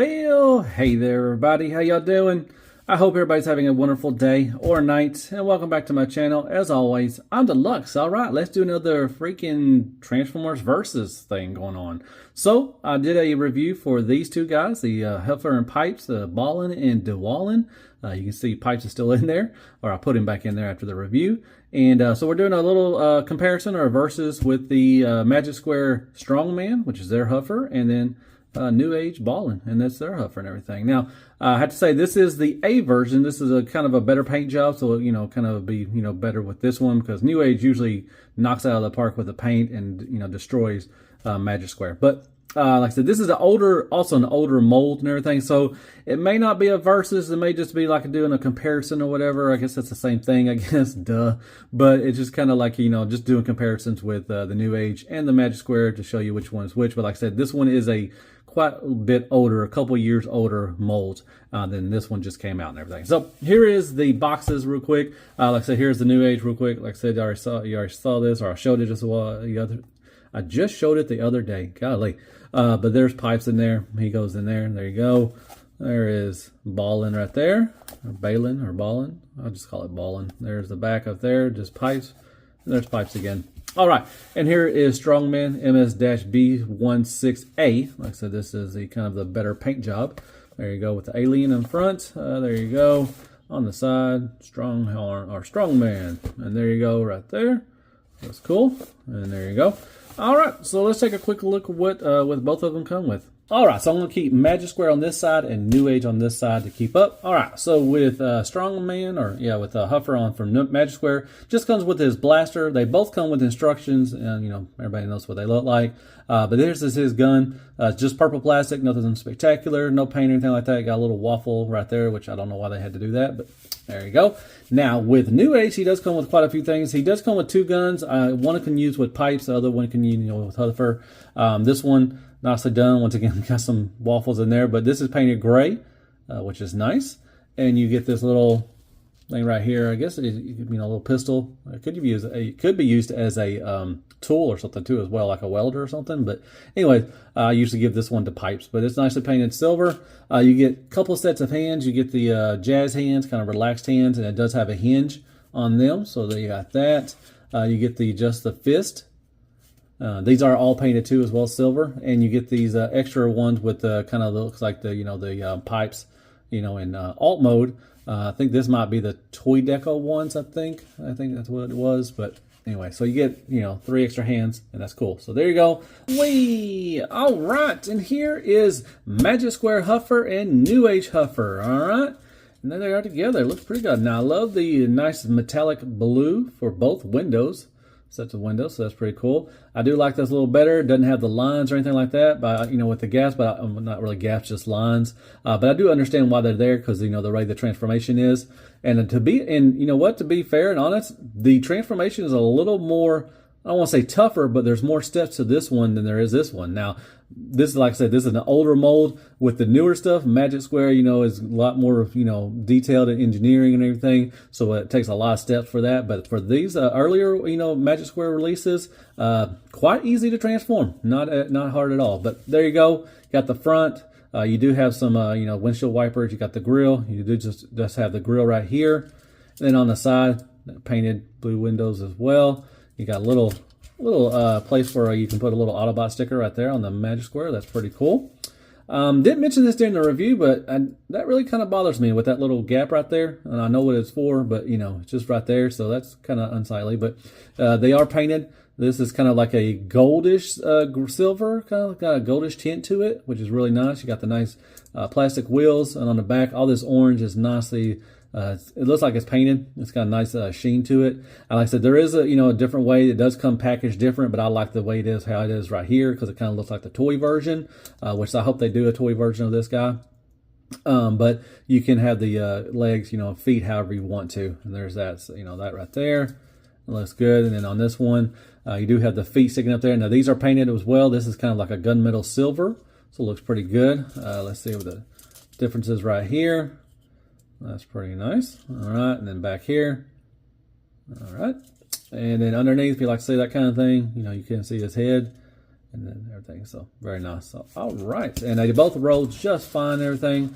Well, hey there everybody, how y'all doing? I hope everybody's having a wonderful day or night, and welcome back to my channel. As always, I'm Deluxe. Alright, let's do another freaking Transformers Versus thing going on. So, I did a review for these two guys, the Huffer and Pipes, Ballin and DeWallin. You can see Pipes is still in there, or I put him back in there after the review. And so we're doing a little comparison or versus with the Magic Square Strongman, which is their Huffer, and then Newage Ballin, and that's their Huffer and everything. Now, I have to say this is the A version. This is a kind of a better paint job, so kind of be better with this one because Newage usually knocks out of the park with the paint and destroys Magic Square. But like I said, this is also an older mold and everything, so it may not be a versus. It may just be like doing a comparison or whatever. I guess that's the same thing, I guess, duh. But it's just kind of like, just doing comparisons with the Newage and the Magic Square to show you which one is which. But like I said, this one is a quite a bit older, a couple years older mold than this one just came out and everything. So here is the boxes real quick. Like I said, here's the Newage real quick. Like I said, you already saw this, or I showed it just I just showed it the other day. Golly. But there's Pipes in there. He goes in there. There you go. There is Ballin right there. Or Balin or Ballin. I'll just call it Ballin. There's the back up there. Just Pipes. And there's Pipes again. All right. And here is Strongman MS-B16A. Like I said, this is the kind of the better paint job. There you go with the alien in front. There you go. On the side, Strongman. And there you go right there. That's cool. And there you go. All right, so let's take a quick look at what both of them come with. All right, so I'm going to keep Magic Square on this side and Newage on this side to keep up. All right, so with Strongman, with Huffer on from Magic Square, just comes with his blaster. They both come with instructions, and everybody knows what they look like. But this is his gun. Just purple plastic, nothing spectacular, no paint or anything like that. Got a little waffle right there, which I don't know why they had to do that, but there you go. Now, with Newage, he does come with quite a few things. He does come with two guns. One can use with Pipes, the other one can use with Huffer. This one, nicely done. Once again, got some waffles in there, but this is painted gray, which is nice. And you get this little thing right here. I guess a little pistol. It could be used as a tool or something too, as well, like a welder or something. But anyway, I usually give this one to Pipes, but it's nicely painted silver. You get a couple sets of hands. You get the jazz hands, kind of relaxed hands, and it does have a hinge on them. So there you got that. You get just the fist. These are all painted too, as well, silver, and you get these extra ones with kind of looks like the Pipes, in alt mode. I think this might be the Toy Deco ones. I think that's what it was. But anyway, so you get 3 extra hands, and that's cool. So there you go. All right, and here is Magic Square Huffer and Newage Huffer. All right, and there they are together. It looks pretty good. Now I love the nice metallic blue for both windows. Sets of windows, so that's pretty cool. I do like this a little better. It doesn't have the lines or anything like that, but with the gaps, but I'm not really gaps, just lines. But I do understand why they're there because the way the transformation is, and to be fair and honest, the transformation is a little more. I don't want to say tougher, but there's more steps to this one than there is this one. Now, this is, like I said, this is an older mold. With the newer stuff, Magic Square, is a lot more, detailed in engineering and everything. So it takes a lot of steps for that. But for these earlier, Magic Square releases, quite easy to transform. Not hard at all. But there you go. Got the front. You do have some, windshield wipers. You got the grill. You do just have the grill right here. And then on the side, painted blue windows as well. You got a little place where you can put a little Autobot sticker right there on the Magic Square. That's pretty cool. Didn't mention this during the review, but that really kind of bothers me with that little gap right there. And I know what it's for, but it's just right there, so that's kind of unsightly. But they are painted. This is kind of like a goldish silver, kind of got a goldish tint to it, which is really nice. You got the nice plastic wheels, and on the back, all this orange is nicely. It looks like it's painted. It's got a nice sheen to it. Like I said, there is a different way. It does come packaged different, but I like the way it is, how it is right here, because it kind of looks like the toy version, which I hope they do a toy version of this guy. But you can have the legs, feet, however you want to. And there's that, so, that right there. It looks good. And then on this one, you do have the feet sticking up there. Now these are painted as well. This is kind of like a gunmetal silver, so it looks pretty good. Let's see what the difference is right here. That's pretty nice. All right, and then back here. All right, and then underneath, if you like to see that kind of thing, you can see his head. and then everything. So very nice. So, all right, and they both roll just fine and everything.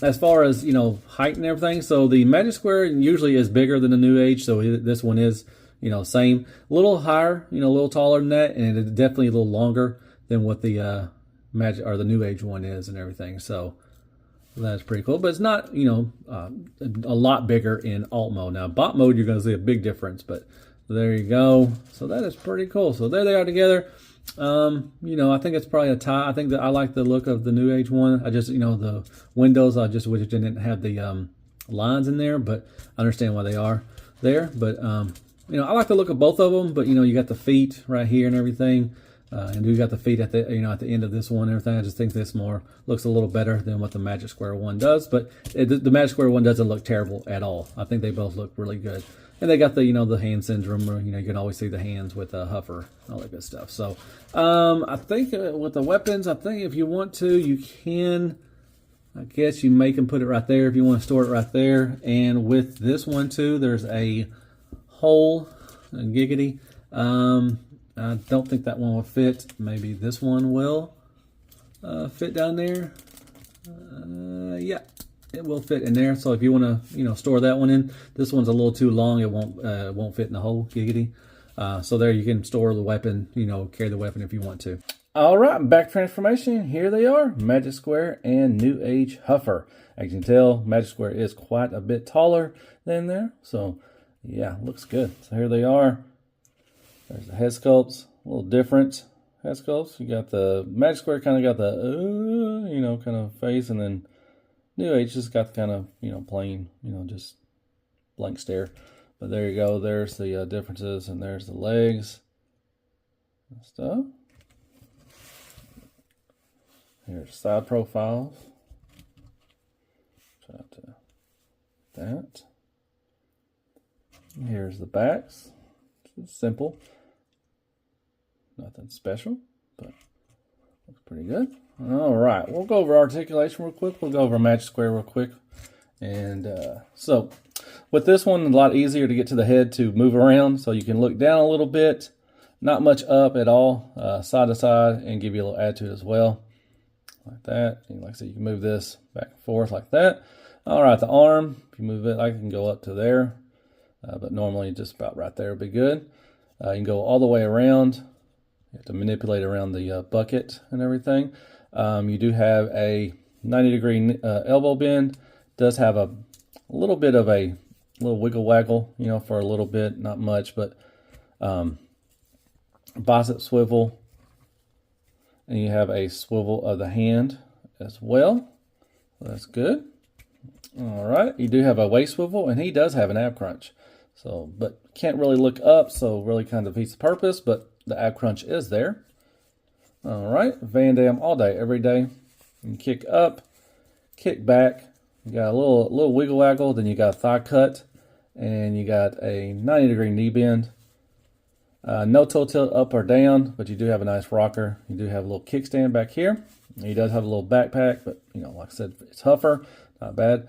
As far as, you know, height and everything, so the Magic Square usually is bigger than the Newage, so this one is, you know, same, a little higher, you know, a little taller than that, and it's definitely a little longer than what the Magic or the Newage one is and everything. So that's pretty cool, but it's not, you know, a lot bigger in alt mode. Now bot mode, you're going to see a big difference, but there you go. So that is pretty cool. So there they are together. You know, I think it's probably a tie. I think that I like the look of the Newage one. I just, you know, the windows, I just wish it didn't have the lines in there, but I understand why they are there. But you know, I like the look of both of them. But you know, you got the feet right here and everything, and you got the feet at the, you know, at the end of this one and everything. I just think this more looks a little better than what the Magic Square one does. But the Magic Square one doesn't look terrible at all. I think they both look really good. And they got the, you know, the hand syndrome, or, you know, you can always see the hands with Huffer, all that good stuff. So, I think with the weapons, I think if you want to, you can, I guess you make them put it right there if you want to store it right there. And with this one too, there's a hole, a giggity. I don't think that one will fit. Maybe this one will fit down there. Yeah. It will fit in there. So if you want to, you know, store that one in, this one's a little too long. It won't fit in the hole, giggity. So there you can store the weapon, you know, carry the weapon if you want to. All right, back transformation. Here they are, Magic Square and Newage Huffer. As you can tell, Magic Square is quite a bit taller than there. So yeah, looks good. So here they are. There's the head sculpts, a little different head sculpts. You got the Magic Square kind of got the, you know, kind of face, and then Newage just got kind of, you know, plain, you know, just blank stare. But there you go. There's the differences, and there's the legs and stuff. Here's side profiles. Try to that. Here's the backs. It's simple. Nothing special, but looks pretty good. All right, we'll go over articulation real quick. We'll go over Magic Square real quick. And so with this one, a lot easier to get to the head to move around. So you can look down a little bit, not much up at all, side to side, and give you a little attitude as well. Like that. And like I said, you can move this back and forth like that. All right, the arm, if you move it, I can go up to there. But normally just about right there would be good. You can go all the way around. You have to manipulate around the bucket and everything. You do have a 90-degree elbow bend. Does have a little bit of a little wiggle waggle, you know, for a little bit, not much, but bicep swivel. And you have a swivel of the hand as well. So that's good. All right, you do have a waist swivel, and he does have an ab crunch. So, but can't really look up, so really kind of defeats the purpose, but the ab crunch is there. All right, Van Damme all day, every day. You kick up, kick back. You got a little wiggle waggle, then you got a thigh cut, and you got a 90-degree knee bend. No toe tilt up or down, but you do have a nice rocker. You do have a little kickstand back here. He does have a little backpack, but you know, like I said, it's Huffer, not bad.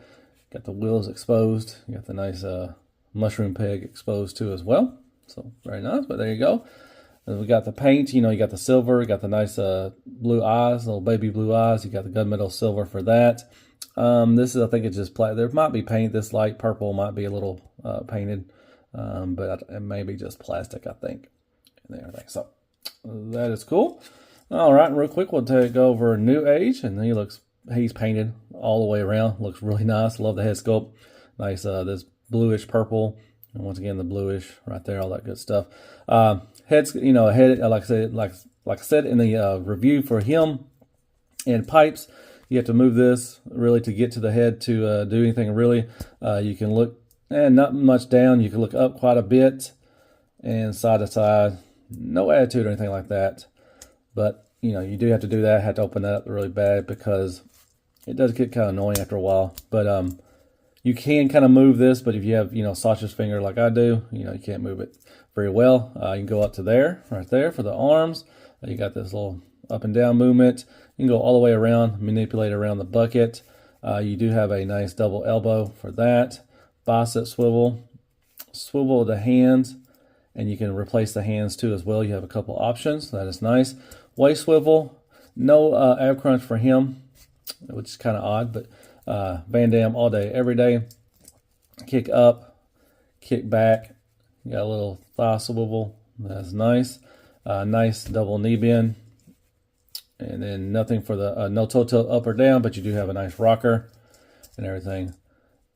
Got the wheels exposed. You got the nice mushroom peg exposed too as well. So very nice, but there you go. And we got the paint, you know, you got the silver, you got the nice blue eyes, little baby blue eyes. You got the gunmetal silver for that. This is, I think it's just there might be paint. This light purple might be a little painted, but it may be just plastic, I think. And everything. So that is cool. All right, and real quick, we'll go over Newage, and he's painted all the way around. Looks really nice. Love the head sculpt. Nice, this bluish purple, and once again the bluish right there, all that good stuff. Heads, you know, head, like I said in the review for him and pipes, you have to move this really to get to the head to do anything really. You can look, and not much down. You can look up quite a bit, and side to side. No attitude or anything like that. But, you know, you do have to do that. Have to open that up really bad because it does get kind of annoying after a while. But you can kind of move this, but if you have, you know, sausage finger like I do, you know, you can't move it very well. You can go up to there, right there for the arms. You got this little up and down movement. You can go all the way around, manipulate around the bucket. You do have a nice double elbow for that. Bicep swivel, swivel of the hands, and you can replace the hands too as well. You have a couple options. That is nice. Waist swivel, no ab crunch for him, which is kind of odd, but Van Damme all day, every day. Kick up, kick back. You got a little thigh swivel. That's nice. Nice double knee bend. And then nothing for the no toe tilt up or down, but you do have a nice rocker and everything.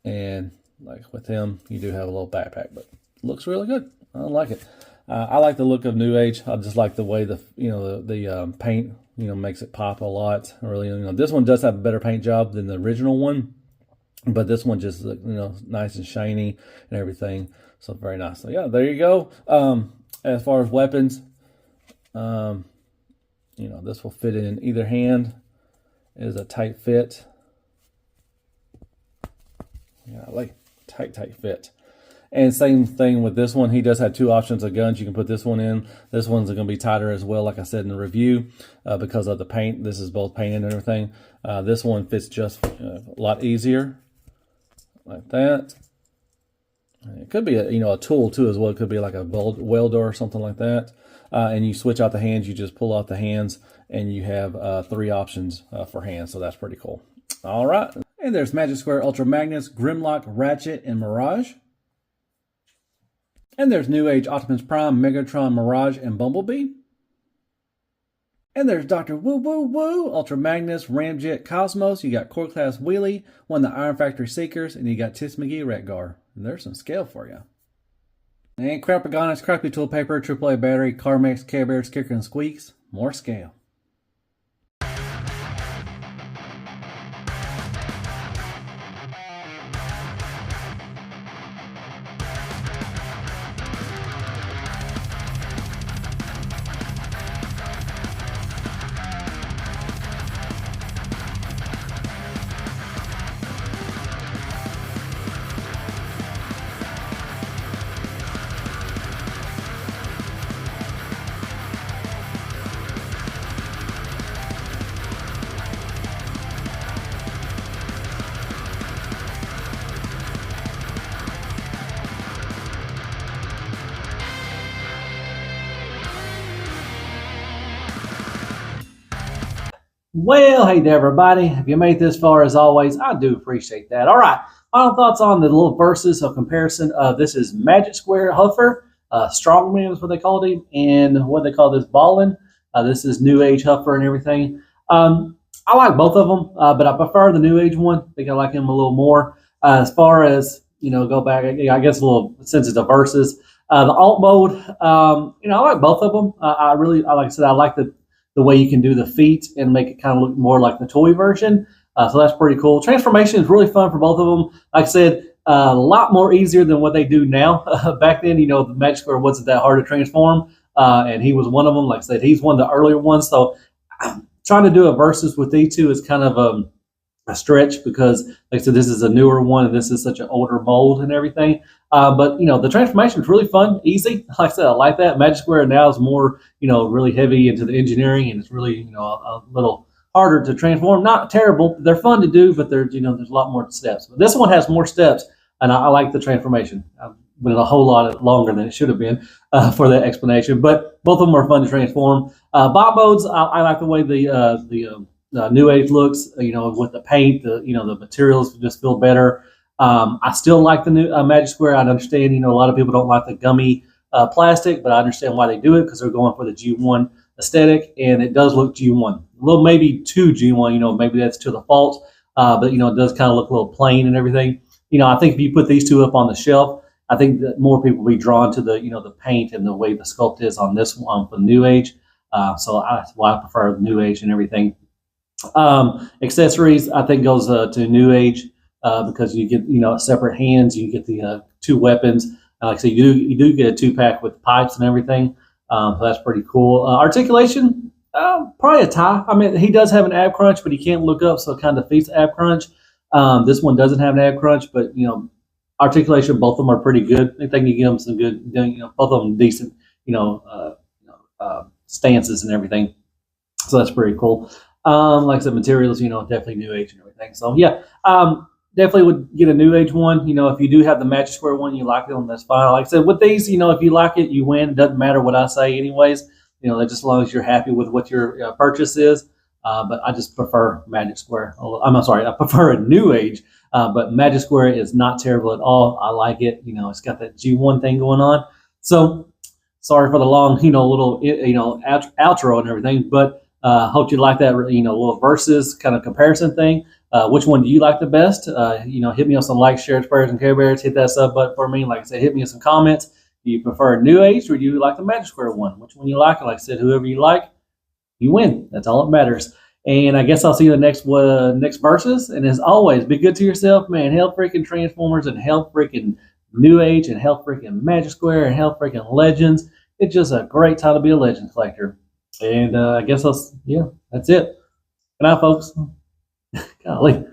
And like with him, you do have a little backpack, but it looks really good. I like it. I like the look of Newage. I just like the way the paint makes it pop a lot. Really, this one does have a better paint job than the original one, but this one just nice and shiny and everything. So very nice. So yeah, there you go. As far as weapons, this will fit in either hand. It is a tight fit. Yeah, I like tight fit. And same thing with this one. He does have two options of guns. You can put this one in. This one's going to be tighter as well, like I said in the review, because of the paint. This is both painted and everything. This one fits just a lot easier, like that. It could be a tool too as well. It could be like a welder or something like that. And you switch out the hands. You just pull out the hands, and you have 3 options for hands. So that's pretty cool. All right. And there's Magic Square Ultra Magnus, Grimlock, Ratchet, and Mirage. And there's Newage Optimus Prime, Megatron, Mirage, and Bumblebee. And there's Dr. Woo Woo Woo, Ultra Magnus, Ramjet, Cosmos. You got Core Class Wheelie, one of the Iron Factory Seekers, and you got Tis McGee Retgar. And there's some scale for you. And Crapagonix, Crappy Tool Paper, AAA Battery, Carmex, Care Bears, Kicker, and Squeaks. More scale. Well, hey there, everybody. If you made this far, as always, I do appreciate that. All right, final thoughts on the little verses of comparison. This is Magic Square Huffer. Strongman is what they called him. And what they call this, Ballin'. This is Newage Huffer and everything. I like both of them, but I prefer the Newage one. I think I like him a little more. As far as, go back, I guess a little, since it's a versus. The alt mode, I like both of them. Like I said, I like the way you can do the feet and make it kind of look more like the toy version. So that's pretty cool. Transformation is really fun for both of them. Like I said, a lot more easier than what they do now. Back then, the Magic Square wasn't that hard to transform, and he was one of them. Like I said, he's one of the earlier ones. So trying to do a versus with these two is kind of a stretch because, like I said, this is a newer one and this is such an older mold and everything. But the transformation is really fun, easy. Like I said, I like that. Magic Square now is more, really heavy into the engineering, and it's really, a little harder to transform. Not terrible. They're fun to do, but there's a lot more steps. But this one has more steps, and I like the transformation. I've been a whole lot longer than it should have been for that explanation. But both of them are fun to transform. Bob modes, I like the way the Newage looks, with the paint, the materials just feel better. I still like the new Magic Square. I understand, a lot of people don't like the gummy plastic, but I understand why they do it because they're going for the G1 aesthetic, and it does look G1. A little maybe too G1, maybe that's to the fault, but, it does kind of look a little plain and everything. I think if you put these two up on the shelf, I think that more people will be drawn to the, the paint and the way the sculpt is on this one for Newage. So that's why I prefer Newage and everything. Accessories, I think, goes to Newage because you get, separate hands. You get the 2 weapons. Like I said, you do get a 2-pack with pipes and everything. So that's pretty cool. Articulation, probably a tie. I mean, he does have an ab crunch, but he can't look up, so it kind of defeats ab crunch. This one doesn't have an ab crunch, but articulation, both of them are pretty good. I think you give them some good, both of them decent, stances and everything. So that's pretty cool. Like I said, materials, definitely Newage and everything. So yeah, definitely would get a New Age one. You know, if you do have the Magic Square one, you like them, that's fine. Like I said, with these, you know, if you like it, you win. Doesn't matter what I say, anyways. You know, just as long as you're happy with what your purchase is. But I just prefer Magic Square. I'm sorry, I prefer a New Age. But Magic Square is not terrible at all. I like it. You know, it's got that G1 thing going on. So sorry for the long, you know, little, you know, outro and everything. But hope you like that, you know, little versus kind of comparison thing. Which one do you like the best? You know, hit me on some likes, shares, prayers, and Care Bears. Hit that sub button for me. Like I said, hit me in some comments. Do you prefer New Age or do you like the Magic Square one? Which one you like? Like I said, whoever you like, you win. That's all that matters. And I guess I'll see you in the next verses. And as always, be good to yourself, man. Hell freaking Transformers and hell freaking New Age and hell freaking Magic Square and hell freaking Legends. It's just a great time to be a Legends collector. And I guess that's it. Good night, folks. Golly.